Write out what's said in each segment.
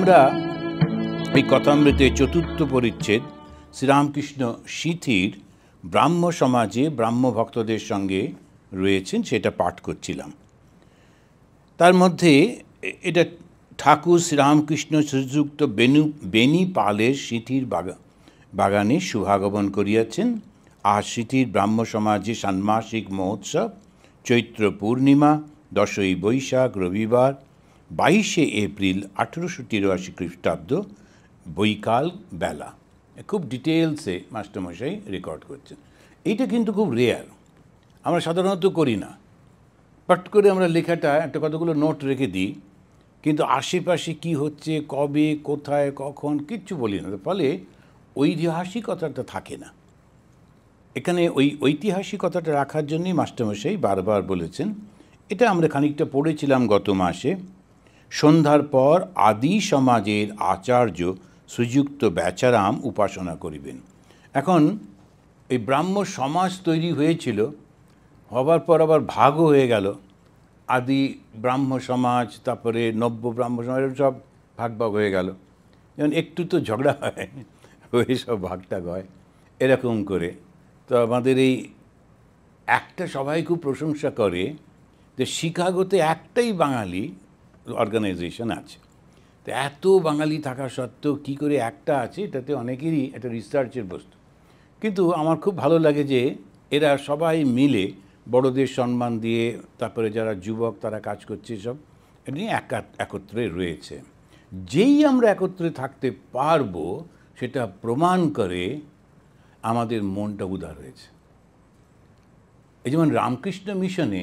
আমরা এই কথামৃতের চতুর্থ পরিচ্ছেদ শ্রীরামকৃষ্ণ সিথির ব্রাহ্ম সমাজে ব্রাহ্ম ভক্তদের সঙ্গে রয়েছেন সেটা পাঠ করছিলাম। তার মধ্যে এটা ঠাকুর শ্রীরামকৃষ্ণ শ্রীযুক্ত বেনি পালের সিথির বাগানে শুভাগমন করিয়াছেন। আর সিথির ব্রাহ্ম সমাজে ষান্মাসিক মহোৎসব, চৈত্র পূর্ণিমা, 10ই বৈশাখ রবিবার, 22শে এপ্রিল 1883 খ্রিস্টাব্দ, বৈকাল বেলা। খুব ডিটেলসে মাস্টারমশাই রেকর্ড করছেন। এইটা কিন্তু খুব রেয়ার, আমরা সাধারণত করি না। পাট করে আমরা লেখাটা একটা কতগুলো নোট রেখে দিই, কিন্তু আশেপাশে কি হচ্ছে, কবে, কোথায়, কখন কিচ্ছু বলি না। ফলে ঐতিহাসিকতাটা থাকে না। এখানে ওই ঐতিহাসিকতাটা রাখার জন্যই মাস্টারমশাই বারবার বলেছেন। এটা আমরা খানিকটা পড়েছিলাম গত মাসে। সন্ধ্যার পর আদি সমাজের আচার্য শ্রীযুক্ত বেচারাম উপাসনা করিবেন। এখন এই ব্রাহ্ম সমাজ তৈরি হয়েছিল, হবার পর আবার ভাগও হয়ে গেল। আদি ব্রাহ্ম সমাজ, তারপরে নব্য ব্রাহ্ম সমাজ, সব ভাগ ভাগ হয়ে গেল। যেমন একটু তো ঝগড়া হয়, ওই সব ভাগটাগ হয় এরকম করে। তো আমাদের এই একটা সবাই খুব প্রশংসা করে যে শিকাগোতে একটাই বাঙালি অর্গানাইজেশন আছে। তো এত বাঙালি থাকা সত্ত্বেও কী করে একটা আছে, এটাতে অনেকেরই একটা রিসার্চের বস্তু। কিন্তু আমার খুব ভালো লাগে যে এরা সবাই মিলে বড়দের সম্মান দিয়ে, তারপরে যারা যুবক তারা কাজ করছে, সব এটা নিয়ে একত্রে রয়েছে। যেই আমরা একত্রে থাকতে পারবো সেটা প্রমাণ করে আমাদের মনটা উদার হয়েছে। এই যেমন রামকৃষ্ণ মিশনে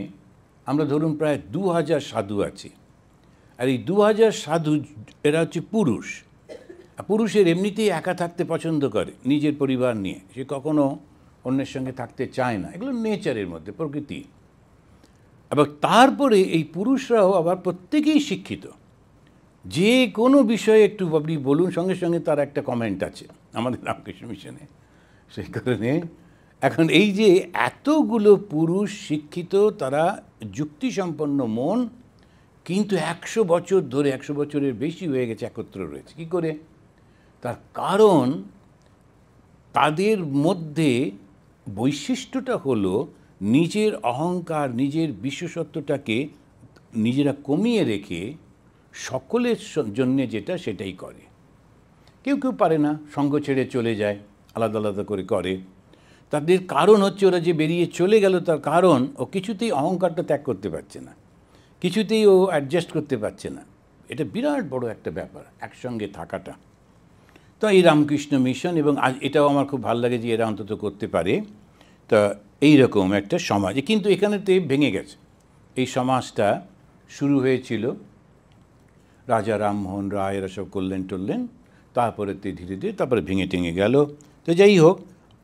আমরা ধরুন প্রায় 2000 সাধু আছি। আর এই 2000 সাধু এরা হচ্ছে পুরুষ। পুরুষের এমনিতেই একা থাকতে পছন্দ করে, নিজের পরিবার নিয়ে। সে কখনো অন্যের সঙ্গে থাকতে চায় না, এগুলো নেচারের মধ্যে, প্রকৃতি। আবার তারপরে এই পুরুষরাও আবার প্রত্যেকেই শিক্ষিত। যে কোনো বিষয়ে একটু আপনি বলুন, সঙ্গে সঙ্গে তার একটা কমেন্ট আছে আমাদের রামকৃষ্ণ মিশনে। সেই কারণে এখন এই যে এতগুলো পুরুষ শিক্ষিত, তারা যুক্তিসম্পন্ন মন, কিন্তু 100 বছর ধরে, 100 বছরের বেশি হয়ে গেছে একত্র রয়েছে। কী করে? তার কারণ তাদের মধ্যে বৈশিষ্ট্যটা হলো নিজের অহংকার, নিজের বিশেষত্বটাকে নিজেরা কমিয়ে রেখে সকলের জন্যে যেটা সেটাই করে। কেউ কেউ পারে না, সঙ্গ ছেড়ে চলে যায়, আলাদা আলাদা করে করে। তাদের কারণ হচ্ছে ওরা যে বেরিয়ে চলে গেল, তার কারণ ও কিছুতেই অহংকারটা ত্যাগ করতে পারছে না, কিছুতেই ও অ্যাডজাস্ট করতে পারছে না। এটা বিরাট বড় একটা ব্যাপার, একসঙ্গে থাকাটা। তো এই রামকৃষ্ণ মিশন, এবং আজ এটাও আমার খুব ভালো লাগে যে এরা অন্তত করতে পারে। তা এইরকম একটা সমাজ, কিন্তু এখানেতে ভেঙে গেছে। এই সমাজটা শুরু হয়েছিল, রাজা রামমোহন রায় এরা সব করলেন, তারপরে ধীরে ধীরে তারপরে ভেঙে টেঙে গেল। তো যাই হোক,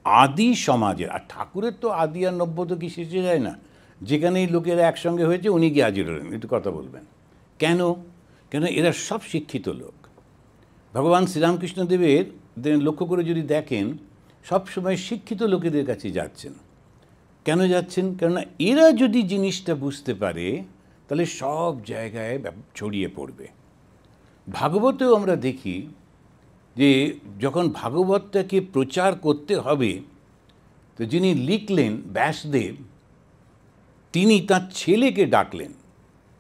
আদি সমাজের, আর ঠাকুরের তো আদি আর নব্য তো কি শেষে যায় না। যেখানেই লোকেরা একসঙ্গে হয়েছে উনি গিয়ে হাজির হলেন, একটু কথা বলবেন। কেন? এরা সব শিক্ষিত লোক। ভগবান শ্রীরামকৃষ্ণদেবের লক্ষ্য করে যদি দেখেন, সবসময় শিক্ষিত লোকেদের কাছে যাচ্ছেন। কেন যাচ্ছেন? কেননা এরা যদি জিনিসটা বুঝতে পারে তাহলে সব জায়গায় ছড়িয়ে পড়বে। ভাগবতেও আমরা দেখি যে যখন ভাগবতটাকে প্রচার করতে হবে, তো যিনি লিখলেন ব্যাসদেব, তিনি তার ছেলেকে ডাকলেন।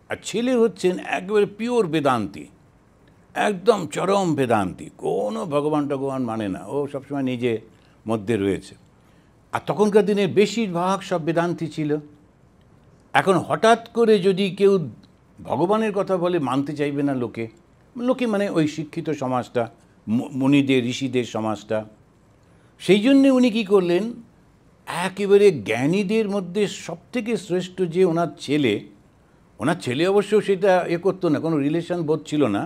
আর ছেলে হচ্ছেন একেবারে পিওর বেদান্তি, একদম চরম বেদান্তি, কোনো ভগবান টগবান মানে না, ও সবসময় নিজে মধ্যে রয়েছে। আর তখনকার দিনে বেশিরভাগ সব বেদান্তি ছিল। এখন হঠাৎ করে যদি কেউ ভগবানের কথা বলে, মানতে চাইবে না লোকে মানে ওই শিক্ষিত সমাজটা, মুনিদের ঋষিদের সমাজটা। সেই জন্যে উনি কী করলেন, একেবারে জ্ঞানীদের মধ্যে সবথেকে শ্রেষ্ঠ যে ওনার ছেলে অবশ্য সেটা করতো না, কোনো রিলেশন বোধ ছিল না,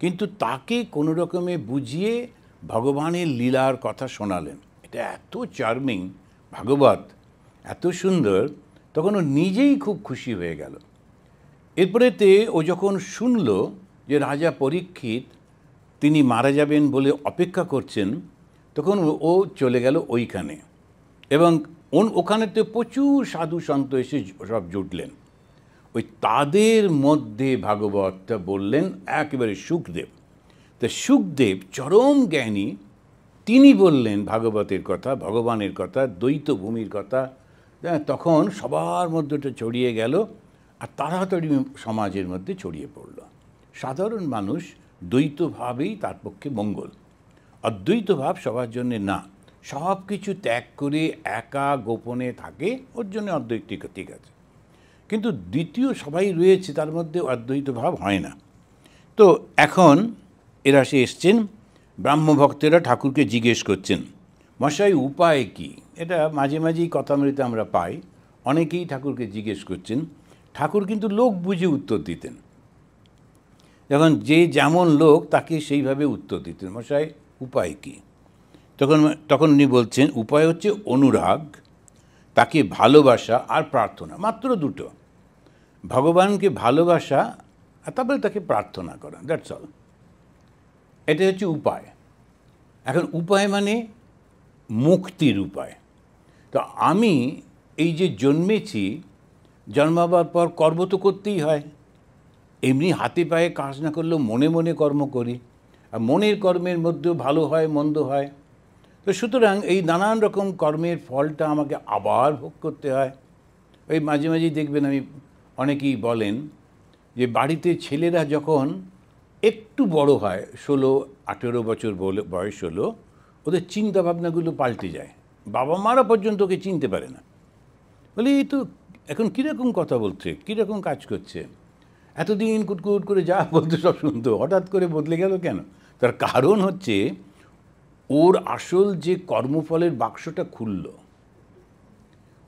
কিন্তু তাকে কোনো রকমে বুঝিয়ে ভগবানের লীলার কথা শোনালেন। এটা এত চার্মিং, ভাগবত এত সুন্দর, তখন ও নিজেই খুব খুশি হয়ে গেল। এরপরেতে ও যখন শুনল যে রাজা পরীক্ষিত তিনি মারা যাবেন বলে অপেক্ষা করছেন, তখন ও চলে গেল ওইখানে, এবং ওখানেতে প্রচুর সাধু সন্ত এসে সব জুটলেন। ওই তাদের মধ্যে ভাগবতটা বললেন একেবারে সুখদেব। তা সুখদেব চরম জ্ঞানী, তিনি বললেন ভাগবতের কথা, ভগবানের কথা, দ্বৈত ভূমির কথা। তখন সবার মধ্যে ওটা ছড়িয়ে গেল, আর তাড়াতাড়ি সমাজের মধ্যে ছড়িয়ে পড়ল। সাধারণ মানুষ দ্বৈতভাবেই তার পক্ষে মঙ্গল, অদ্বৈত ভাব সবার জন্যে না। সব কিছু ত্যাগ করে একা গোপনে থাকে, ওর জন্য অদ্বৈত ঠিক আছে, কিন্তু দ্বিতীয় সবাই রয়েছে, তার মধ্যে অদ্বৈত ভাব হয় না। তো এখন এরা এসছেন, ব্রাহ্মভক্তেরা ঠাকুরকে জিজ্ঞেস করছেন, মশাই উপায় কি? এটা মাঝে মাঝেই কথামৃতে আমরা পাই, অনেকেই ঠাকুরকে জিজ্ঞেস করছেন। ঠাকুর কিন্তু লোক বুঝে উত্তর দিতেন, যখন যে যেমন লোক তাকে সেইভাবে উত্তর দিতেন, মশাই উপায় কি? তখন উনি বলছেন, উপায় হচ্ছে অনুরাগ, তাকে ভালোবাসা আর প্রার্থনা, মাত্র দুটো। ভগবানকে ভালোবাসা আর তারপরে তাকে প্রার্থনা করা, দ্যাটস অল। এটা হচ্ছে উপায়। এখন উপায় মানে মুক্তির উপায়। তো আমি এই যে জন্মেছি, জন্মাবার পর কর্ম তো করতেই হয়। এমনি হাতে পায়ে কাজ না করলেও মনে মনে কর্ম করি, আর মনের কর্মের মধ্যেও ভালো হয় মন্দ হয়। তো সুতরাং এই নানান রকম কর্মের ফলটা আমাকে আবার ভোগ করতে হয়। ওই মাঝে মাঝেই দেখবেন, আমি অনেকেই বলেন যে বাড়িতে ছেলেরা যখন একটু বড় হয়, 16-18 বছর বয়স হলো, ওদের চিন্তা ভাবনাগুলো পাল্টে যায়, বাবা মারা পর্যন্ত ওকে চিনতে পারে না। বলে এই তো এখন কীরকম কথা বলছে, কীরকম কাজ করছে, এতদিন কুটকুট করে যা বলতো সব শুনতো, হঠাৎ করে বদলে গেল কেন? তার কারণ হচ্ছে ওর আসল যে কর্মফলের বাক্সটা খুলল।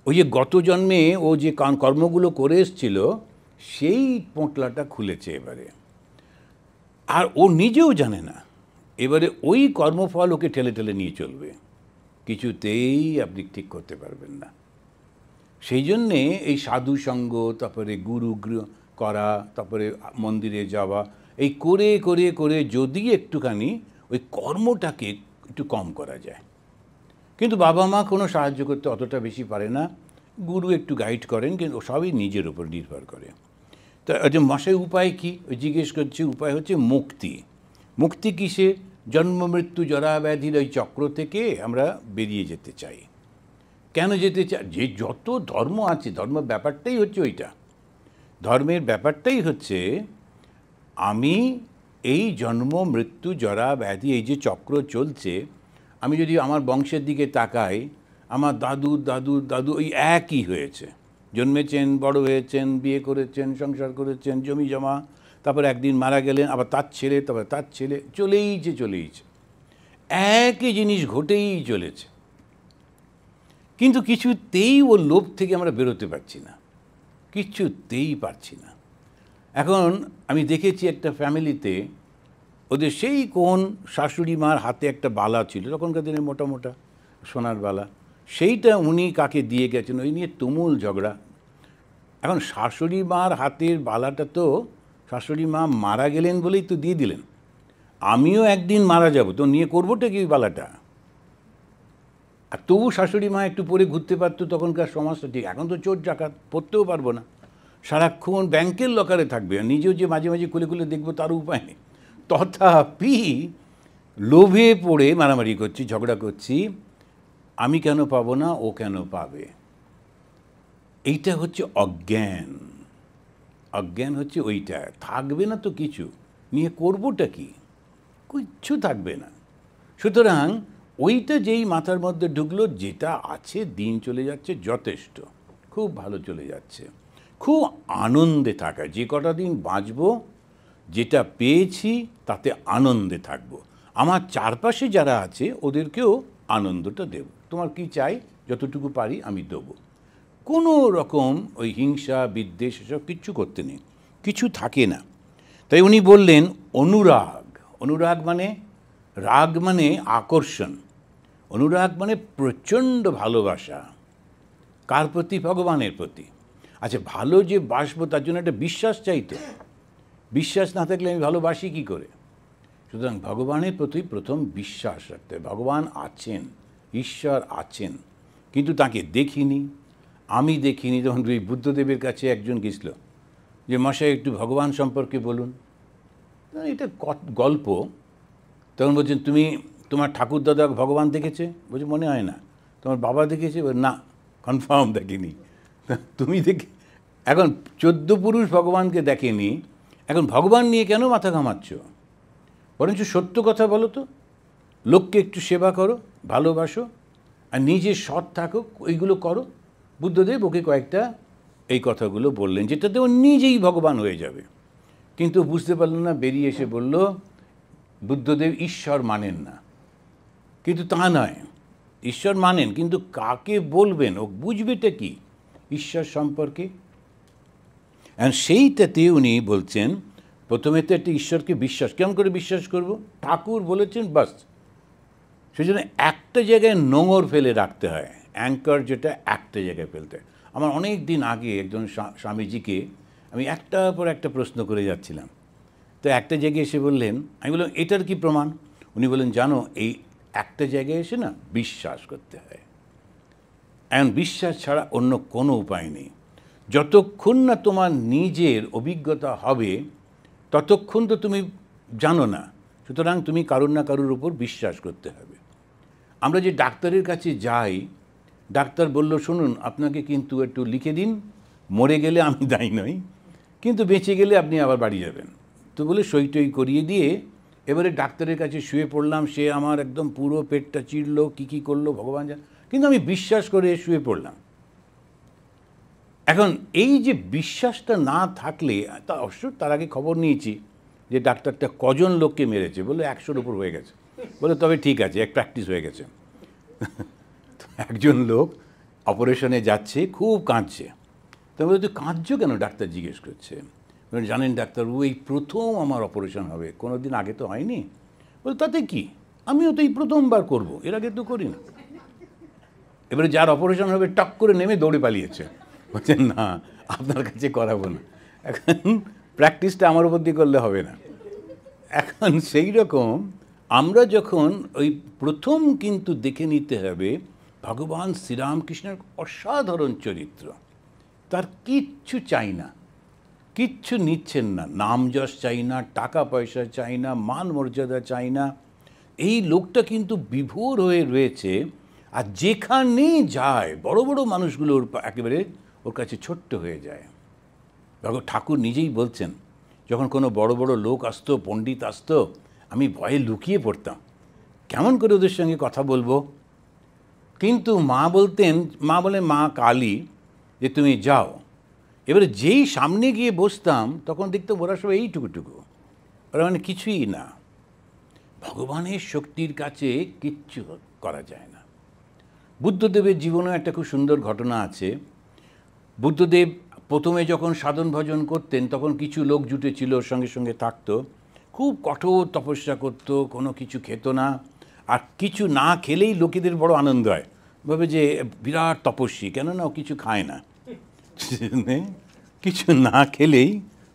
ওই যে গত জন্মে ও যে কর্মগুলো করে এসছিল, সেই পোঁটলাটা খুলেছে এবারে, আর ও নিজেও জানে না। এবারে ওই কর্মফল ওকে ঠেলে ঠেলে নিয়ে চলবে, কিছুতেই আপনি ঠিক করতে পারবেন না। সেই জন্যে এই সাধু সঙ্গ, তারপরে গুরু করা, তারপরে মন্দিরে যাওয়া, এই করে করে করে যদি একটুখানি ওই কর্মটাকে একটু কম করা যায়। কিন্তু বাবা মা কোনো সাহায্য করতে অতটা বেশি পারে না, গুরু একটু গাইড করেন, কিন্তু সবই নিজের উপর নির্ভর করে। তো যে মশাই উপায় কি, ওই জিজ্ঞেস করছে। উপায় হচ্ছে মুক্তি। মুক্তি কিসে? জন্ম মৃত্যু জরা ব্যাধির ওই চক্র থেকে আমরা বেরিয়ে যেতে চাই। কেন যেতে চাই? যে যত ধর্ম আছে, ধর্ম ব্যাপারটাই হচ্ছে ওইটা। ধর্মের ব্যাপারটাই হচ্ছে আমি এই জন্ম মৃত্যু জরা ব্যাধি, এই যে চক্র চলছে, আমি যদি আমার বংশের দিকে তাকাই, আমার দাদু দাদু দাদু ওই একই হয়েছে, জন্মেছেন, বড় হয়েছেন, বিয়ে করেছেন, সংসার করেছেন, জমি জমা, তারপর একদিন মারা গেলেন, আবার তার ছেলে, তারপর তার ছেলে, চলেইছে, একই জিনিস ঘটেই চলেছে। কিন্তু কিছুতেই ওর লোভ থেকে আমরা বেরোতে পারছি না, কিছুতেই পারছি না। এখন আমি দেখেছি একটা ফ্যামিলিতে, ওদের সেই কোন শাশুড়ি মার হাতে একটা বালা ছিল, তখনকার দিনে মোটা মোটা সোনার বালা, সেইটা উনি কাকে দিয়ে গেছেন, ওই নিয়ে তুমুল ঝগড়া। এখন শাশুড়ি মার হাতের বালাটা তো শাশুড়ি মা মারা গেলেন বলেই তো দিয়ে দিলেন, আমিও একদিন মারা যাব, তো নিয়ে করবোটা কি ওই বালাটা? আর তবু শাশুড়ি মা একটু পরে ঘুরতে পারতো, তখনকার সমাজটা ঠিক। এখন তো চোর ডাকাত, পড়তেও পারবো না, সারাক্ষণ ব্যাংকের লকারে থাকবে, আর নিজেও যে মাঝে মাঝে খুলে খুলে দেখবো তার উপায় নেই। তথাপি লোভে পড়ে মারামারি করছি, ঝগড়া করছি, আমি কেন পাবো না, ও কেন পাবে। এইটা হচ্ছে অজ্ঞান। অজ্ঞান হচ্ছে ওইটা, থাকবে না তো কিছু, নিয়ে করবোটা কি, কিচ্ছু থাকবে না। সুতরাং ওইটা যেই মাথার মধ্যে ঢুকলো, যেটা আছে দিন চলে যাচ্ছে যথেষ্ট, খুব ভালো চলে যাচ্ছে, খুব আনন্দে থাকা, যে কটা দিন বাঁচবো যেটা পেয়েছি তাতে আনন্দে থাকবো, আমার চারপাশে যারা আছে ওদেরকেও আনন্দটা দেব, তোমার কি চাই, যতটুকু পারি আমি দেবো। কোনো রকম ওই হিংসা বিদ্বেষ এসব কিচ্ছু করতে নেই, কিছু থাকে না। তাই উনি বললেন অনুরাগ। অনুরাগ মানে, রাগ মানে আকর্ষণ, অনুরাগ মানে প্রচণ্ড ভালোবাসা। কার প্রতি? ভগবানের প্রতি। আচ্ছা, ভালো যে বাসবো তার জন্য একটা বিশ্বাস চাইতো, বিশ্বাস না থাকলে আমি ভালোবাসি কী করে? সুতরাং ভগবানের প্রতি প্রথম বিশ্বাস রাখতে হবে, ভগবান আছেন, ঈশ্বর আছেন, কিন্তু তাকে দেখিনি, আমি দেখিনি। যখন ওই বুদ্ধদেবের কাছে একজন গেছিল যে মশাই একটু ভগবান সম্পর্কে বলুন, এটা গল্প, তখন বলছেন, তোমার ঠাকুরদাদা ভগবান দেখেছে? বলছে মনে হয় না। তোমার বাবা দেখেছে? না, কনফার্ম দেখেনি। তুমি দেখে এখন 14 পুরুষ ভগবানকে দেখেনি, এখন ভগবান নিয়ে কেন মাথা ঘামাচ্ছ? বরঞ্চ সত্য কথা বলো তো, লোককে একটু সেবা করো, ভালোবাসো, আর নিজে সৎ থাকো, ওইগুলো করো। বুদ্ধদেব ওকে কয়েকটা এই কথাগুলো বললেন, যেটাতে ও নিজেই ভগবান হয়ে যাবে। কিন্তু বুঝতে পারল না, বেরিয়ে এসে বলল বুদ্ধদেব ঈশ্বর মানেন না। কিন্তু তা নয়, ঈশ্বর মানেন, কিন্তু কাকে বলবেন, ও বুঝবেটা কি ঈশ্বর সম্পর্কে? আর সেইটাতে উনি বলছেন, প্রথমে তো একটা ঈশ্বরকে বিশ্বাস, কেমন করে বিশ্বাস করব? ঠাকুর বলেছেন, বাস। সেই জন্য একটা জায়গায় নোঙর ফেলে রাখতে হয়, অ্যাঙ্কার যেটা একটা জায়গায় ফেলতে হয়। আমার অনেক দিন আগে একজন স্বামীজিকে আমি একটার পর একটা প্রশ্ন করে যাচ্ছিলাম, তো একটা জায়গায় এসে বললেন, আমি বললাম এটার কি প্রমাণ? উনি বললেন, জানো, এই একটা জায়গায় এসে না বিশ্বাস করতে হয়, এখন বিশ্বাস ছাড়া অন্য কোনো উপায় নেই। যতক্ষণ না তোমার নিজের অভিজ্ঞতা হবে ততক্ষণ তো তুমি জানো না, সুতরাং তুমি কারুর না কারুর উপর বিশ্বাস করতে হবে। আমরা যে ডাক্তারের কাছে যাই, ডাক্তার বলল, শুনুন, আপনাকে কিন্তু একটু লিখে দিন, মরে গেলে আমি দায়ী নই, কিন্তু বেঁচে গেলে আপনি আবার বাড়ি যাবেন। তো বলে সই টই করিয়ে দিয়ে এবারে ডাক্তারের কাছে শুয়ে পড়লাম। সে আমার একদম পুরো পেটটা চিরলো, কী করলো ভগবান জানে, কিন্তু আমি বিশ্বাস করে শুয়ে পড়লাম। এখন এই যে বিশ্বাসটা না থাকলে, তা অবশ্য তার আগে খবর নিয়েছি যে ডাক্তারটা কজন লোককে মেরেছে, বলে 100-র উপর হয়ে গেছে। বলে তবে ঠিক আছে, এক প্র্যাকটিস হয়ে গেছে। তো একজন লোক অপারেশনে যাচ্ছে, খুব কাঁদছে। তো বলে, তুই কাঁদছো কেন? ডাক্তার জিজ্ঞেস করছে। বলে, জানেন ডাক্তারবাবু, এই প্রথম আমার অপারেশন হবে, কোনো দিন আগে তো হয়নি। বলে, তাতে কি, আমিও তো এই প্রথমবার করব, এর আগে তো করি না। এবারে যার অপারেশন হবে টক করে নেমে দৌড়ে পালিয়েছে, বলছেন না, আপনার কাছে করাবো না, এখন প্র্যাকটিসটা আমার উপর দিয়ে করলে হবে না। এখন সেই রকম আমরা যখন ওই প্রথম কিন্তু দেখে নিতে হবে ভগবান শ্রীরামকৃষ্ণের অসাধারণ চরিত্র, তার কিচ্ছু চাই না, কিচ্ছু নিচ্ছেন না, নাম যশ চাই না, টাকা পয়সা চাই না, মান মর্যাদা চাই না। এই লোকটা কিন্তু বিভোর হয়ে রয়েছে, আর যেখানেই যায় বড় বড় মানুষগুলো একেবারে ওর কাছে ছোট্ট হয়ে যায়। ঠাকুর নিজেই বলছেন, যখন কোনো বড় বড় লোক আসতো, পণ্ডিত আসতো, আমি ভয়ে লুকিয়ে পড়তাম, কেমন করে ওদের সঙ্গে কথা বলবো। কিন্তু মা বলতেন, মা বলে, মা কালী, যে তুমি যাও। এবারে যেই সামনে গিয়ে বসতাম, তখন দেখতাম ওরা সব এইটুকুটুকু, ওরা মানে কিছুই না। ভগবানের শক্তির কাছে কিচ্ছু করা যায় না। বুদ্ধদেবের জীবনেও একটা খুব সুন্দর ঘটনা আছে। বুদ্ধদেব প্রথমে যখন সাধন ভজন করতেন, তখন কিছু লোক জুটেছিল, ওর সঙ্গে সঙ্গে থাকতো, খুব কঠোর তপস্যা করত, কোনো কিছু খেত না, আর কিছু না খেলেই লোকেদের বড় আনন্দ হয়, ভাবে যে বিরাট তপস্বী, কেননা ও কিছু খায় না। কিছু না খেলেই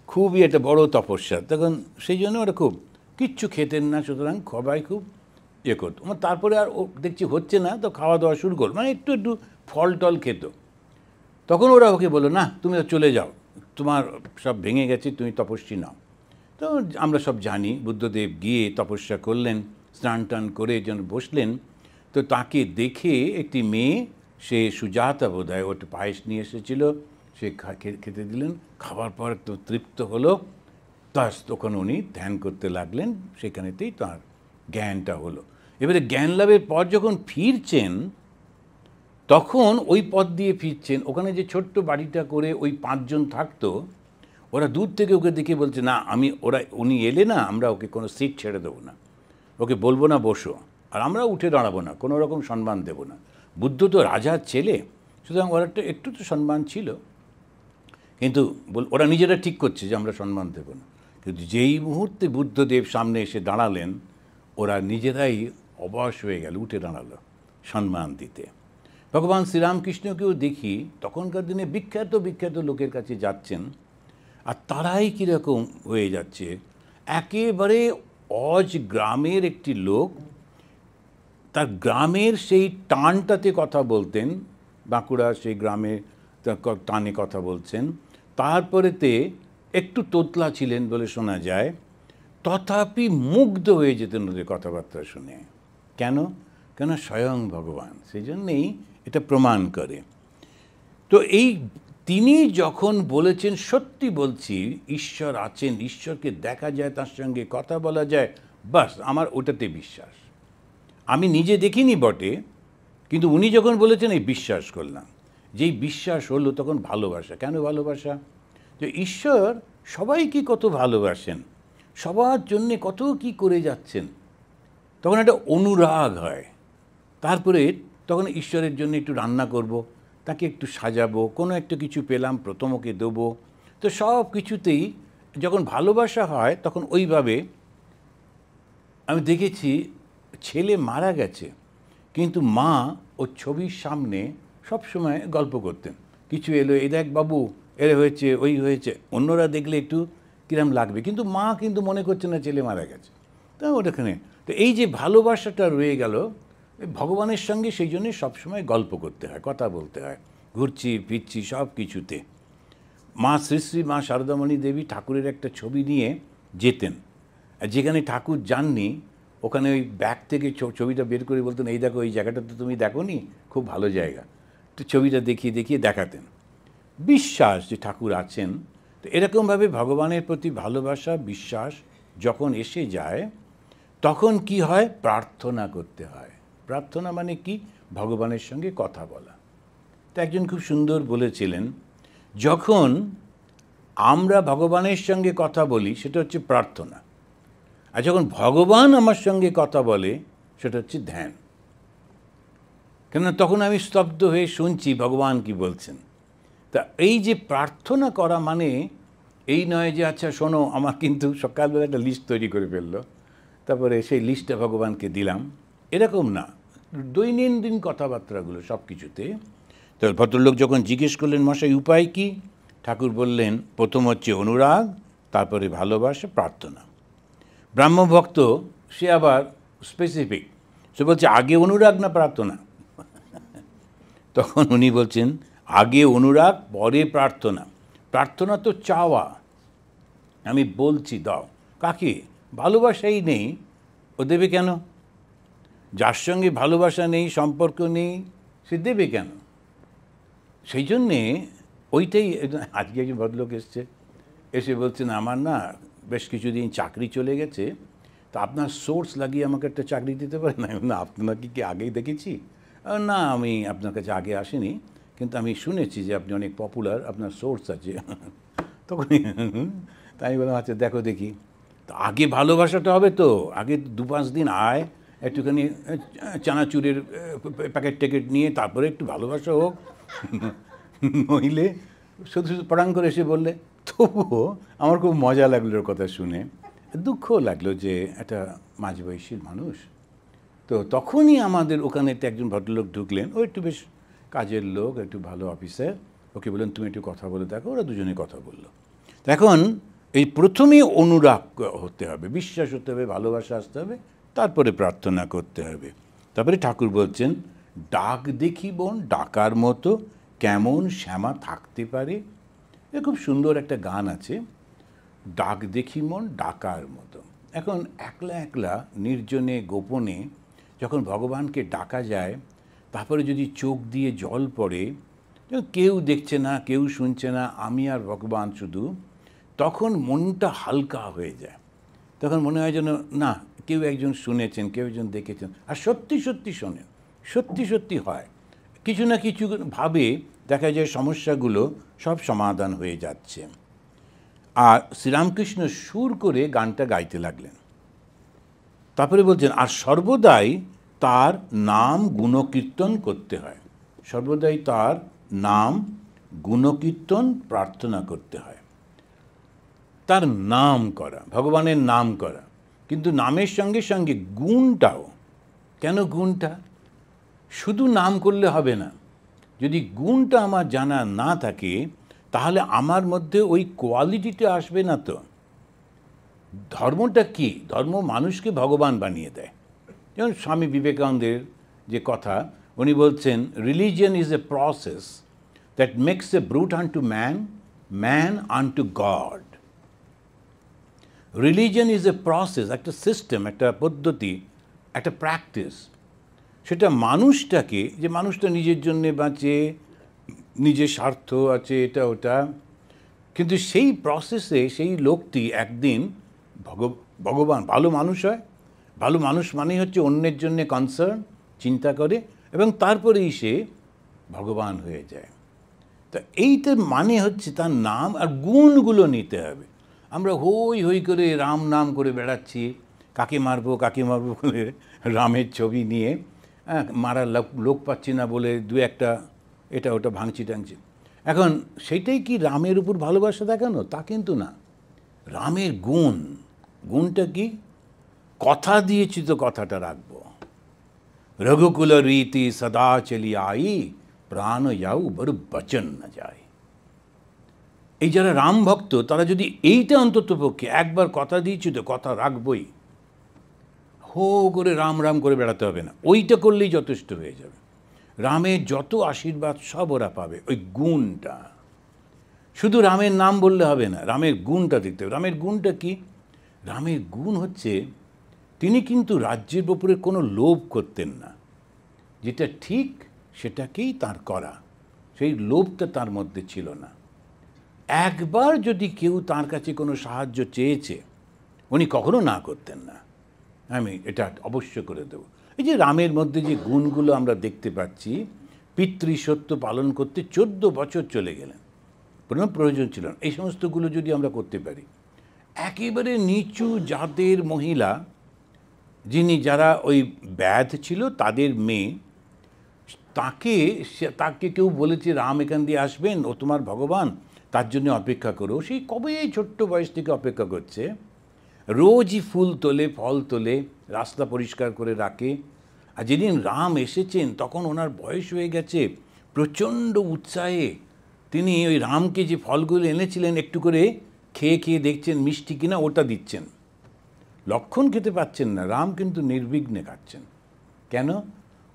খুবই একটা বড় তপস্যা, তখন সেই জন্য ওরা খুব কিচ্ছু খেতেন না, সুতরাং সবাই খুব করতো। তারপরে আর ও দেখছি হচ্ছে না, তো খাওয়া দাওয়া শুরু করল, মানে একটু একটু ফল টল খেত। তখন ওরা ওকে বললো, না তুমি চলে যাও, তোমার সব ভেঙে গেছে, তুমি তপস্বী নাও। তো আমরা সব জানি, বুদ্ধদেব গিয়ে তপস্যা করলেন, স্নান টান করে যেন বসলেন, তো তাকে দেখে একটি মেয়ে, সে সুজাতা বোধ হয়, ওটা পায়েস নিয়ে এসেছিল, সে খেতে দিলেন। খাবার পর তো তৃপ্ত হলো, তখন উনি ধ্যান করতে লাগলেন, সেখানেতেই তার জ্ঞানটা হলো। এবারে জ্ঞান লাভের পর যখন ফিরছেন, তখন ওই পথ দিয়ে ফিরছেন, ওখানে যে ছোট্ট বাড়িটা করে ওই 5 জন থাকতো, ওরা দূর থেকে ওকে দেখে বলছে, না উনি এলে না, আমরা ওকে কোনো সিট ছেড়ে দেবো না, ওকে বলবো না বসো, আর আমরা উঠে দাঁড়াবো না, কোনো রকম সম্মান দেবো না। বুদ্ধ তো রাজার ছেলে, সুতরাং ওরা একটু তো সম্মান ছিল, কিন্তু ওরা নিজেরা ঠিক করছে যে আমরা সম্মান দেবো না। কিন্তু যেই মুহূর্তে বুদ্ধদেব সামনে এসে দাঁড়ালেন, ওরা নিজেরাই অবশ হয়ে গেল, উঠে দাঁড়ালো সম্মান দিতে। ভগবান শ্রীরামকৃষ্ণকেও দেখি, তখনকার দিনে বিখ্যাত বিখ্যাত লোকের কাছে যাচ্ছেন, আর তারাই কীরকম হয়ে যাচ্ছে, একেবারে অজ গ্রামের একটি লোক, তার গ্রামের সেই টানটাতে কথা বলতেন, বাঁকুড়া সেই গ্রামে টানে কথা বলছেন, তারপরেতে একটু তোতলা ছিলেন বলে শোনা যায়। তথাপি মুগ্ধ হয়ে যেতেন ওদের কথাবার্তা শুনে। কেন? কেন স্বয়ং ভগবান, সেই জন্যেই এটা প্রমাণ করে। তো এই তিনি যখন বলেছেন, সত্যি বলছি ঈশ্বর আছেন, ঈশ্বরকে দেখা যায়, তার সঙ্গে কথা বলা যায়, বাস আমার ওটাতে বিশ্বাস। আমি নিজে দেখিনি বটে, কিন্তু উনি যখন বলেছেন এই বিশ্বাস করলাম। যেই বিশ্বাস হলো তখন ভালোবাসা। কেন ভালোবাসা? যে ঈশ্বর সবাইকে কত ভালোবাসেন, সবার জন্যে কত কি করে যাচ্ছেন, তখন একটা অনুরাগ হয়। তারপরে তখন ঈশ্বরের জন্য একটু রান্না করব, তাকে একটু সাজাবো, কোনো একটা কিছু পেলাম প্রথম ওকে দেবো। তো সব কিছুতেই যখন ভালোবাসা হয় তখন ওইভাবে আমি দেখেছি ছেলে মারা গেছে, কিন্তু মা ওর ছবির সামনে সবসময় গল্প করতেন। কিছু এলো, এই দেখ বাবু, এর হয়েছে, ওই হয়েছে। অন্যরা দেখলে একটু কিরম লাগবে, কিন্তু মা কিন্তু মনে করছে না ছেলে মারা গেছে। তো ওটাখানে তো এই যে ভালোবাসাটা রয়ে গেল ভগবানের সঙ্গে, সেই জন্যে সবসময় গল্প করতে হয়, কথা বলতে হয়, ঘুরছি ফিরছি সব কিছুতে। মা শ্রী শ্রী মা শারদামণি দেবী ঠাকুরের একটা ছবি নিয়ে যেতেন, আর যেখানে ঠাকুর যাননি ওখানে ওই ব্যাগ থেকে ছবিটা বের করে বলতেন, এই দেখো এই জায়গাটা তো তুমি দেখোনি, খুব ভালো জায়গা। তো ছবিটা দেখিয়ে দেখিয়ে দেখাতেন, বিশ্বাস যে ঠাকুর আছেন। তো এরকমভাবে ভগবানের প্রতি ভালোবাসা, বিশ্বাস যখন এসে যায় তখন কি হয়? প্রার্থনা করতে হয়। প্রার্থনা মানে কি? ভগবানের সঙ্গে কথা বলা। তো একজন খুব সুন্দর বলেছিলেন, যখন আমরা ভগবানের সঙ্গে কথা বলি সেটা হচ্ছে প্রার্থনা, আর যখন ভগবান আমার সঙ্গে কথা বলে সেটা হচ্ছে ধ্যান। কেননা তখন আমি স্তব্ধ হয়ে শুনছি ভগবান কি বলছেন। তা এই যে প্রার্থনা করা মানে এই নয় যে আচ্ছা শোনো, আমার কিন্তু সকালবেলা একটা লিস্ট তৈরি করে ফেললো, তারপরে সেই লিস্টটা ভগবানকে দিলাম, এরকম না। দৈনন্দিন কথাবার্তাগুলো সব কিছুতে। তো ভদ্রলোক যখন জিজ্ঞেস করলেন, মশাই উপায় কি? ঠাকুর বললেন, প্রথম হচ্ছে অনুরাগ, তারপরে ভালোবাসা, প্রার্থনা। ব্রাহ্মভক্ত সে আবার স্পেসিফিক, সে বলছে আগে অনুরাগ না প্রার্থনা? তখন উনি বলছেন আগে অনুরাগ, পরে প্রার্থনা। প্রার্থনা তো চাওয়া, আমি বলছি দাও। কাকে? ভালোবাসাই নেই, ও দেবে কেন? যার সঙ্গে ভালোবাসা নেই, সম্পর্ক নেই, সে দেবে কেন? সেই জন্যে ওইটাই। আজকে একজন ভদ্রলোক এসে বলছেন, আমার না বেশ কিছুদিন চাকরি চলে গেছে, তা আপনার সোর্স লাগিয়ে আমাকে একটা চাকরি দিতে পারেন? না, আপনাকে কি আগেই দেখেছি? না, আমি আপনার কাছে আগে আসিনি, কিন্তু আমি শুনেছি যে আপনি অনেক পপুলার, আপনার সোর্স আছে। তখনই তাই বললাম, আচ্ছা দেখো দেখি। তো আগে ভালোবাসাটা হবে, তো আগে 2-5 দিন আয়, একটুখানি চানাচুরের প্যাকেট ট্যাকেট নিয়ে, তারপরে একটু ভালোবাসা হোক। নইলে শুধু শুধু পড়াং করে এসে বললে। তবুও আমার খুব মজা লাগলো ওর কথা শুনে, দুঃখও লাগলো যে একটা মাঝবয়সীর মানুষ। তো তখনই আমাদের ওখানেতে একজন ভদ্রলোক ঢুকলেন, ও একটু বেশ কাজের লোক, একটু ভালো অফিসার। ওকে বললেন তুমি একটু কথা বলে দেখো। ওরা দুজনে কথা বললো। এখন এই প্রথমেই অনুরাগ হতে হবে, বিশ্বাস হতে হবে, ভালোবাসা আসতে হবে, তারপরে প্রার্থনা করতে হবে। তারপরে ঠাকুর বলছেন, ডাক দেখি বোন ডাকার মতো, কেমন শ্যামা থাকতে পারে। এ খুব সুন্দর একটা গান আছে, ডাক দেখি মন ডাকার মতো। এখন একলা একলা নির্জনে গোপনে যখন ভগবানকে ডাকা যায়, তারপরে যদি চোখ দিয়ে জল পড়ে, কেউ দেখছে না, কেউ শুনছে না, আমি আর ভগবান শুধু, তখন মনটা হালকা হয়ে যায়। তখন মনে হয় যেন না, কেউ একজন শুনেছেন, কেউ একজন দেখেছেন, আর সত্যি সত্যি শোনেন, সত্যি সত্যি হয়। কিছু না কিছু ভাবে দেখা যায় সমস্যাগুলো সব সমাধান হয়ে যাচ্ছে। আর শ্রীরামকৃষ্ণ সুর করে গানটা গাইতে লাগলেন। তারপরে বলছেন, আর সর্বদাই তার নাম গুণকীর্তন করতে হয়। সর্বদাই তার নাম গুণকীর্তন প্রার্থনা করতে হয়। তার নাম করা, ভগবানের নাম করা, কিন্তু নামের সঙ্গে সঙ্গে গুণটাও। কেন গুণটা? শুধু নাম করলে হবে না, যদি গুণটা আমার জানা না থাকে তাহলে আমার মধ্যে ওই কোয়ালিটিটা আসবে না। তো ধর্মটা কি? ধর্ম মানুষকে ভগবান বানিয়ে দেয়। যেমন স্বামী বিবেকানন্দের যে কথা, উনি বলছেন, religion is a process that makes a brute unto man, man unto God. Religion is a process, একটা সিস্টেম, একটা পদ্ধতি, একটা প্র্যাকটিস। সেটা মানুষটাকে, যে মানুষটা নিজের জন্যে বাঁচে, নিজের স্বার্থ আছে, এটা ওটা, কিন্তু সেই প্রসেসে সেই লোকটি একদিন ভগবান, ভালো মানুষ হয়। ভালো মানুষ মানেই হচ্ছে অন্যের জন্যে কনসার্ন, চিন্তা করে, এবং তারপরেই সে ভগবান হয়ে যায়। তা এইটার মানে হচ্ছে তার নাম আর গুণগুলো নিতে হবে। আমরা হই হই করে রাম নাম করে বেড়াচ্ছি, কাকে মারবো বলে রামের ছবি নিয়ে, মারার লোক পাচ্ছি না বলে দু একটা এটা ওটা ভাঙচি টাঙছি। এখন সেইটাই কি রামের উপর ভালোবাসা দেখানো? তা কিন্তু না। রামের গুণটা কি? কথা দিয়েছি তো কথাটা রাখবো। রঘুকুল রীতি সদা চলি আই, প্রাণ যাও বড় বচন না যায়। এই যারা রাম ভক্ত, তারা যদি এইটা অন্তত পক্ষে একবার কথা দিয়েছি তো কথা রাখবই, হো করে রাম রাম করে বেড়াতে হবে না, ওইটা করলেই যথেষ্ট হয়ে যাবে। রামের যত আশীর্বাদ সব ওরা পাবে, ওই গুণটা। শুধু রামের নাম বললে হবে না, রামের গুণটা দেখতে হবে। রামের গুণটা কি? রামের গুণ হচ্ছে তিনি কিন্তু রাজ্যের উপরে কোনো লোভ করতেন না। যেটা ঠিক সেটাকেই তার করা, সেই লোভটা তার মধ্যে ছিল না। একবার যদি কেউ তার কাছে কোনো সাহায্য চেয়েছে, উনি কখনো না করতেন না, আমি এটা অবশ্য করে দেব। এই যে রামের মধ্যে যে গুণগুলো আমরা দেখতে পাচ্ছি, পিতৃসত্য পালন করতে 14 বছর চলে গেলেন, কোনো প্রয়োজন ছিল না। এই সমস্তগুলো যদি আমরা করতে পারি, একেবারে নিচু জাতের মহিলা, যারা ওই ব্যাধ ছিল, তাদের মেয়ে, তাকে কেউ বলেছে রাম এখান দিয়ে আসবেন, ও তোমার ভগবান, তার জন্য অপেক্ষা করো। সেই কবে ছোট্ট বয়স থেকে অপেক্ষা করছে, রোজই ফুল তোলে, ফল তোলে, রাস্তা পরিষ্কার করে রাখে। আর যেদিন রাম এসেছেন তখন ওনার বয়স হয়ে গেছে, প্রচণ্ড উৎসাহে তিনি ওই রামকে যে ফলগুলো এনেছিলেন একটু করে খেয়ে খেয়ে দেখছেন মিষ্টি কিনা, ওটা দিচ্ছেন। লক্ষণ খেতে পাচ্ছেন না, রাম কিন্তু নির্বিঘ্নে খাচ্ছেন। কেন?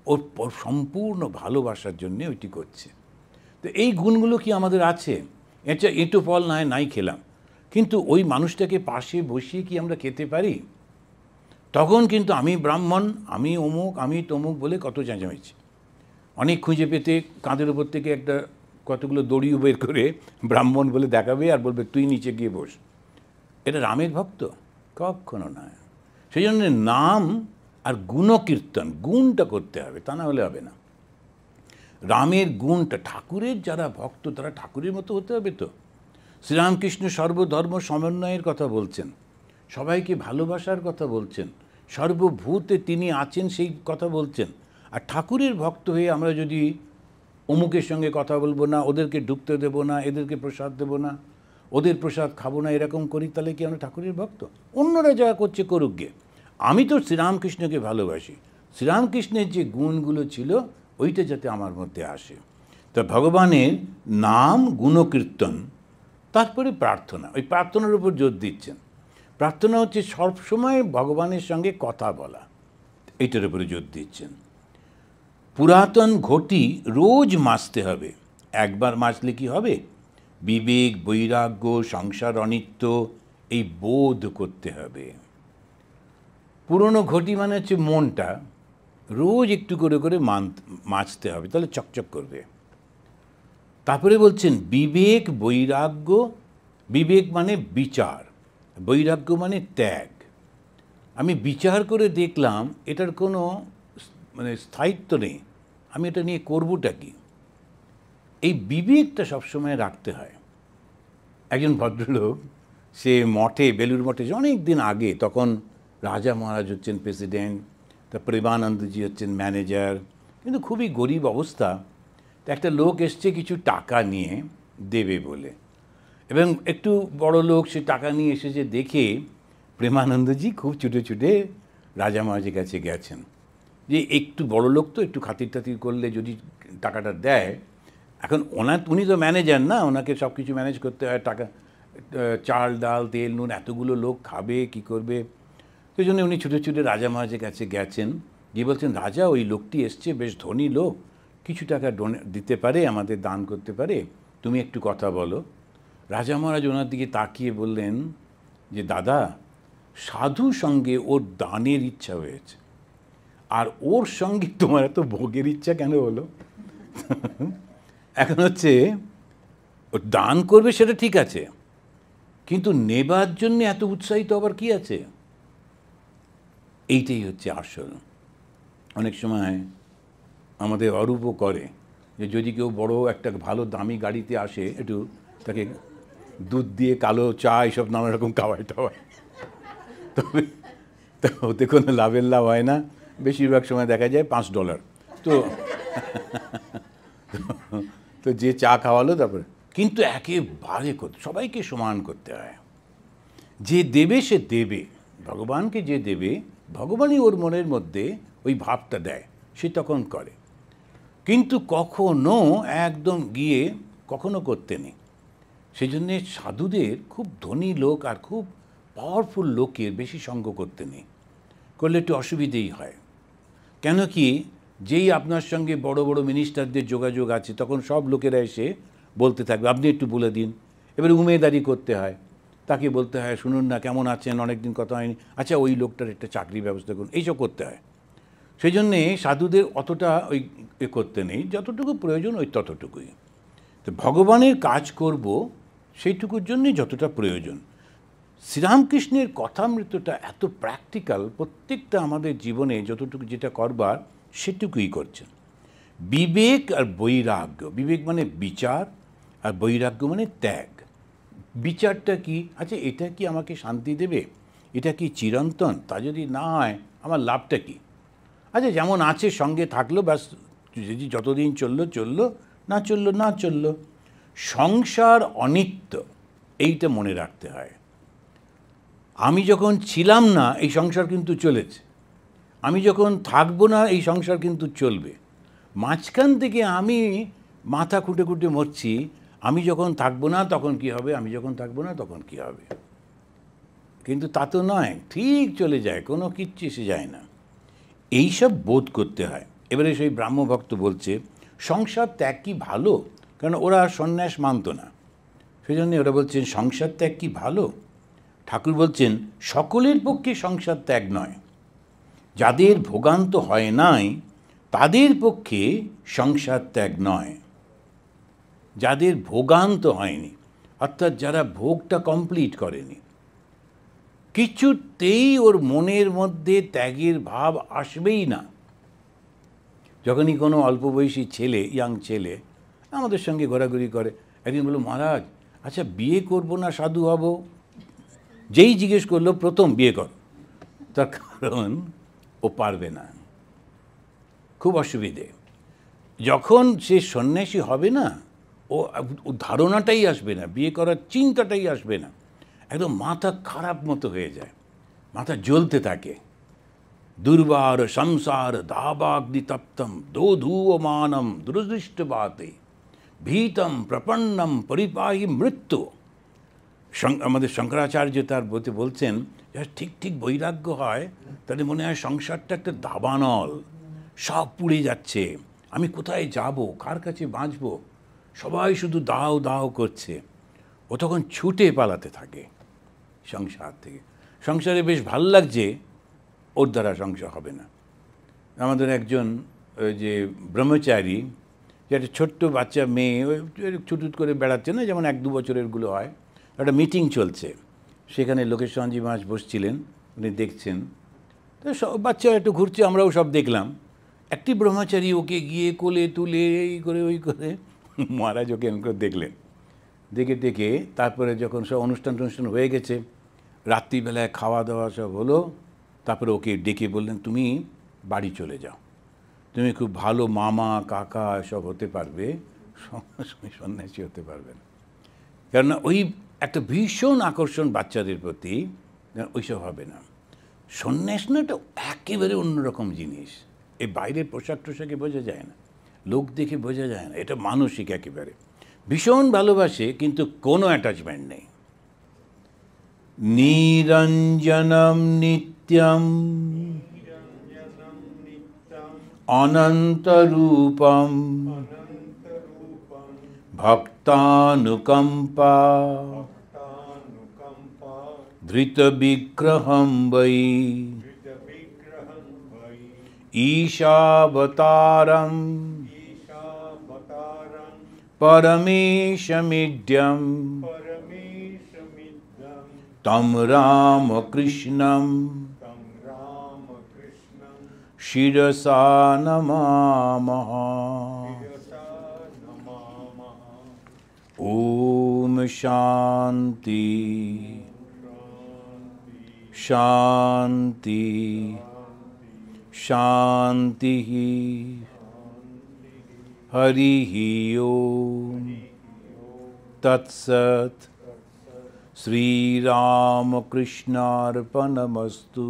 ওর সম্পূর্ণ ভালোবাসার জন্যে ওইটি করছে। তো এই গুণগুলো কি আমাদের আছে? এঁটো ফল নাই খেলাম, কিন্তু ওই মানুষটাকে পাশে বসিয়ে কি আমরা খেতে পারি? তখন কিন্তু আমি ব্রাহ্মণ, আমি অমুক, আমি তমুক বলে কত চেঁচামেচি। অনেক খুঁজে পেতে কাঁধের উপর থেকে একটা কতগুলো দড়িও বের করে ব্রাহ্মণ বলে দেখাবে আর বলবে তুই নিচে গিয়ে বস। এটা রামের ভক্ত? কখনো নয়। সেই জন্য নাম আর গুণকীর্তন, গুণটা করতে হবে, তা না হলে হবে না। রামের গুণটা, ঠাকুরের যারা ভক্ত তারা ঠাকুরের মতো হতে হবে। তো শ্রীরামকৃষ্ণ সর্বধর্ম সমন্বয়ের কথা বলছেন, সবাইকে ভালোবাসার কথা বলছেন, সর্বভূতে তিনি আছেন সেই কথা বলছেন। আর ঠাকুরের ভক্ত হয়ে আমরা যদি অমুকের সঙ্গে কথা বলবো না, ওদেরকে ঢুকতে দেবো না, এদেরকে প্রসাদ দেবো না, ওদের প্রসাদ খাবো না, এরকম করি, তাহলে কি আমরা ঠাকুরের ভক্ত? অন্যরা যা করছে করুক গে, আমি তো শ্রীরামকৃষ্ণকে ভালোবাসি। শ্রীরামকৃষ্ণের যে গুণগুলো ছিল ওইটা যাতে আমার মধ্যে আসে। তা ভগবানের নাম, গুণকীর্তন, তারপরে প্রার্থনা। ওই প্রার্থনার উপর জোর দিচ্ছেন। প্রার্থনা হচ্ছে সবসময় ভগবানের সঙ্গে কথা বলা, এইটার উপরে জোর দিচ্ছেন। পুরাতন ঘটি রোজ মাজতে হবে। একবার মাজলে কি হবে? বিবেক, বৈরাগ্য, সংসার অনিত্য, এই বোধ করতে হবে। পুরনো ঘটি মানে হচ্ছে মনটা, রোজ একটু করে করে মাজতে হবে, তাহলে চকচক করবে। তারপরে বলছেন বিবেক, বৈরাগ্য। বিবেক মানে বিচার, বৈরাগ্য মানে ত্যাগ। আমি বিচার করে দেখলাম এটার কোনো স্থায়িত্ব নেই, আমি এটা নিয়ে করবোটা কি, এই বিবেকটা সবসময় রাখতে হয়। একজন ভদ্রলোক, সে মঠে, বেলুর মঠে অনেক দিন আগে, তখন রাজা মহারাজ হচ্ছেন প্রেসিডেন্ট, তা প্রেমানন্দজি হচ্ছেন ম্যানেজার, কিন্তু খুবই গরিব অবস্থা। একটা লোক এসছে কিছু টাকা নিয়ে দেবে বলে, এবং একটু বড় লোক, সে টাকা নিয়ে এসেছে দেখে প্রেমানন্দজি খুব ছুটে ছুটে রাজা মহারাজের কাছে গেছেন, যে একটু বড় লোক তো, একটু খাতির টাতির করলে যদি টাকাটা দেয়। এখন উনি তো ম্যানেজার না, ওনাকে সব কিছু ম্যানেজ করতে হয়, টাকা, চাল ডাল তেল নুন, এতগুলো লোক খাবে কি করবে। সেই জন্য উনি ছুটে ছুটে রাজা মহারাজের কাছে গেছেন, গিয়ে বলছেন, রাজা ওই লোকটি এসছে, বেশ ধনী লোক, কিছু টাকা দিতে পারে, আমাদের দান করতে পারে, তুমি একটু কথা বলো। রাজা মহারাজ ওনার দিকে তাকিয়ে বললেন যে, দাদা সাধু সঙ্গে ওর দানের ইচ্ছা হয়েছে, আর ওর সঙ্গে তোমার এত ভোগের ইচ্ছা কেন হলো? এখন হচ্ছে ও দান করবে সেটা ঠিক আছে, কিন্তু নেবার জন্য এত উৎসাহিত আবার কি আছে? এইটাই হচ্ছে আসল। অনেক সময় আমাদের অরূপও করে যে যদি কেউ বড় একটা ভালো দামি গাড়িতে আসে, একটু তাকে দুধ দিয়ে কালো চা এইসব নানা রকম খাওয়াই টাওয়ায়, তবে ওতে কোনো লাভের লাভ হয় না। বেশিরভাগ সময় দেখা যায় $5। তো তো যে চা খাওয়ালো তারপরে, কিন্তু একেবারে সবাইকে সমান করতে হয়। যে দেবে সে দেবে, ভগবানকে যে দেবে ভগবানই ওর মনের মধ্যে ওই ভাবটা দেয়, সে তখন করে। কিন্তু কখনো একদম গিয়ে কখনো করতে নেই। সেই জন্যে সাধুদের খুব ধনী লোক আর খুব পাওয়ারফুল লোকের বেশি সঙ্গ করতে নেই, করলে একটু অসুবিধেই হয়। কেন কি, যেই আপনার সঙ্গে বড় বড় মিনিস্টারদের যোগাযোগ আছে তখন সব লোকেরা এসে বলতে থাকবে আপনি একটু বলে দিন। এবারে উমেদারি করতে হয়, তাকে বলতে হয় শুনুন না কেমন আছেন, অনেক দিন কথা হয়নি, আচ্ছা ওই লোকটার একটা চাকরির ব্যবস্থা করুন, এইসব করতে হয়। সেই জন্যে সাধুদের অতটা ওই করতে নেই, যতটুকু প্রয়োজন ওই ততটুকুই। তো ভগবানের কাজ করব সেইটুকুর জন্যই যতটা প্রয়োজন। শ্রীরামকৃষ্ণের কথামৃতটা এত প্র্যাকটিক্যাল, প্রত্যেকটা আমাদের জীবনে যতটুকু যেটা করবার সেটুকুই করছেন। বিবেক আর বৈরাগ্য, বিবেক মানে বিচার আর বৈরাগ্য মানে ত্যাগ। বিচারটা কি, আচ্ছা এটা কি আমাকে শান্তি দেবে, এটা কি চিরন্তন, তা যদি না হয় আমার লাভটা কি? আচ্ছা যেমন আছে সঙ্গে থাকলো ব্যাস, যদি যতদিন চললো চললো, না চললো না চললো। সংসার অনিত্য, এইটা মনে রাখতে হয়। আমি যখন ছিলাম না এই সংসার কিন্তু চলেছে, আমি যখন থাকবো না এই সংসার কিন্তু চলবে। মাঝখান থেকে আমি মাথা খুঁটে খুঁটে মরছি, আমি যখন থাকবো না তখন কি হবে, আমি যখন থাকবো না তখন কি হবে। কিন্তু তা তো নয়, ঠিক চলে যায়, কোনো কিচ্ছু এসে যায় না, এইসব বোধ করতে হয়। এবারে সেই ব্রাহ্মভক্ত বলছে সংসার ত্যাগ কি ভালো, কারণ ওরা সন্ন্যাস মানত না, সেই জন্য ওরা বলছেন সংসার ত্যাগ কি ভালো। ঠাকুর বলছেন সকলের পক্ষে সংসার ত্যাগ নয়, যাদের ভোগান্ত হয় নাই তাদের পক্ষে সংসার ত্যাগ নয়। যাদের ভোগান্ত হয়নি, অর্থাৎ যারা ভোগটা কমপ্লিট করেনি, কিছুতেই ওর মনের মধ্যে ত্যাগের ভাব আসবেই না। যখনই কোনো অল্প বয়সী ছেলে, ইয়াং ছেলে আমাদের সঙ্গে ঘোরাঘুরি করে, একদিন বলল মহারাজ আচ্ছা বিয়ে করব না সাধু হব? যেই জিজ্ঞেস করলো প্রথম বিয়ে কর, তার কারণ ও পারবে না, খুব অসুবিধে। যখন সে সন্ন্যাসী হবে না, ও ধারণাটাই আসবে না, বিয়ে করার চিন্তাটাই আসবে না, একদম মাথা খারাপ মতো হয়ে যায়, মাথা জ্বলতে থাকে। দুর্বার সংসার দাবাগ্নি তপ্তম দোধূয়মানম দুরদৃষ্টবাতে ভীতম প্রপন্নম পরিপাহী মৃত্যু। আমাদের শঙ্করাচার্য তার বইতে বলছেন ঠিক ঠিক বৈরাগ্য হয় তাদের মনে হয় সংসারটা একটা দাবানল, সব পুড়ে যাচ্ছে, আমি কোথায় যাব, কার কাছে বাঁচব, সবাই শুধু দাও দাও করছে। ও তখন ছুটে পালাতে থাকে সংসার থেকে। সংসারে বেশ ভাল লাগছে, ওর দ্বারা সংসার হবে না। আমাদের একজন ওই যে ব্রহ্মচারী, যে একটা ছোট্ট বাচ্চা মেয়ে ওই ছুটুট করে বেড়াচ্ছে না, যেমন 1-2 বছরেরগুলো হয়, একটা মিটিং চলছে, সেখানে লোকেশ্বরজি মহারাজ বসছিলেন, উনি দেখছেন, তো সব বাচ্চা একটু ঘুরছে, আমরাও সব দেখলাম। একটি ব্রহ্মচারী ওকে গিয়ে কোলে তুলে এই করে ওই করে, মহারাজ ওকে এমন করে দেখলেন, দেখে দেখে তারপরে যখন সব অনুষ্ঠান টনুষ্ঠান হয়ে গেছে, রাত্রিবেলায় খাওয়া দাওয়া সব হলো, তারপরে ওকে ডেকে বললেন তুমি বাড়ি চলে যাও, তুমি খুব ভালো মামা কাকা সব হতে পারবে, সন্ন্যাসী হতে পারবে না। কেননা ওই একটা ভীষণ আকর্ষণ বাচ্চাদের প্রতি, ওইসব হবে না। সন্ন্যাস না, এটা একেবারে অন্যরকম জিনিস, এই বাইরের পোশাক টোশাকে বোঝা যায় না, লোক দেখে বোঝা যায় না, এটা মানসিক একেবারে ভীষণ ভালোবাসে, কিন্তু কোনো অ্যাটাচমেন্ট নেই। নিরঞ্জনম নিত্যম অনন্তরূপম ভক্তানুকম্পা धृतविग्रहं वै ईशावतारं परमेशमिड्यं तं रामकृष्णं शिरसा नमामः। ॐ शान्ति शान्ति शान्तिः। हरिः ओम् तत्सत्। श्रीरामकृष्णार्पणमस्तु।